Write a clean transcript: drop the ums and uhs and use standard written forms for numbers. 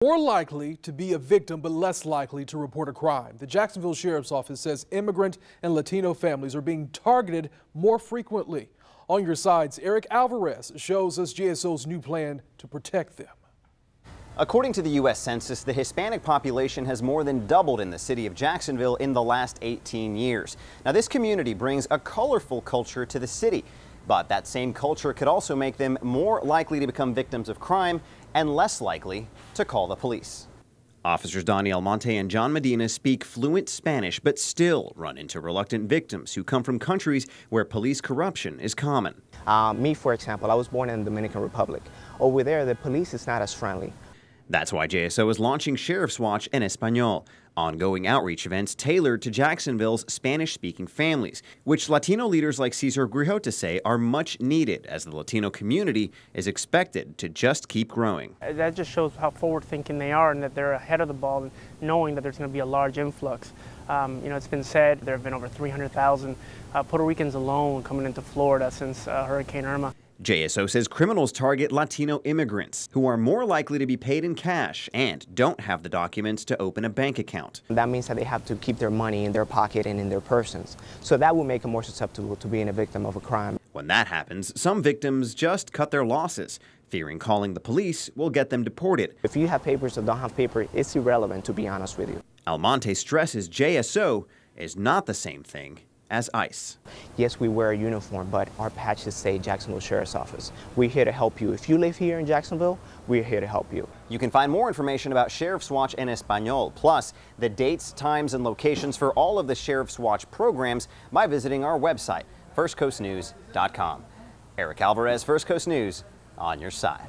More likely to be a victim, but less likely to report a crime. The Jacksonville Sheriff's Office says immigrant and Latino families are being targeted more frequently. On your sides, Eric Alvarez shows us JSO's new plan to protect them. According to the U.S. Census, the Hispanic population has more than doubled in the city of Jacksonville in the last 18 years. Now, this community brings a colorful culture to the city, but that same culture could also make them more likely to become victims of crime and less likely to call the police. Officers Donnie Almonte and John Medina speak fluent Spanish, but still run into reluctant victims who come from countries where police corruption is common. Me, for example, I was born in the Dominican Republic. Over there, the police is not as friendly. That's why JSO is launching Sheriff's Watch en Español, ongoing outreach events tailored to Jacksonville's Spanish-speaking families, which Latino leaders like Cesar Grijote say are much needed as the Latino community is expected to just keep growing. That just shows how forward-thinking they are and that they're ahead of the ball, and knowing that there's going to be a large influx. It's been said there have been over 300,000 Puerto Ricans alone coming into Florida since Hurricane Irma. JSO says criminals target Latino immigrants who are more likely to be paid in cash and don't have the documents to open a bank account. That means that they have to keep their money in their pocket and in their persons. So that will make them more susceptible to being a victim of a crime. When that happens, some victims just cut their losses, fearing calling the police will get them deported. If you have papers or don't have paper, it's irrelevant, to be honest with you. Almonte stresses JSO is not the same thing as ICE. Yes, we wear a uniform, but our patches say Jacksonville Sheriff's Office. We're here to help you. If you live here in Jacksonville, we're here to help you. You can find more information about Sheriff's Watch en Español, plus the dates, times, and locations for all of the Sheriff's Watch programs by visiting our website, firstcoastnews.com. Eric Alvarez, First Coast News, on your side.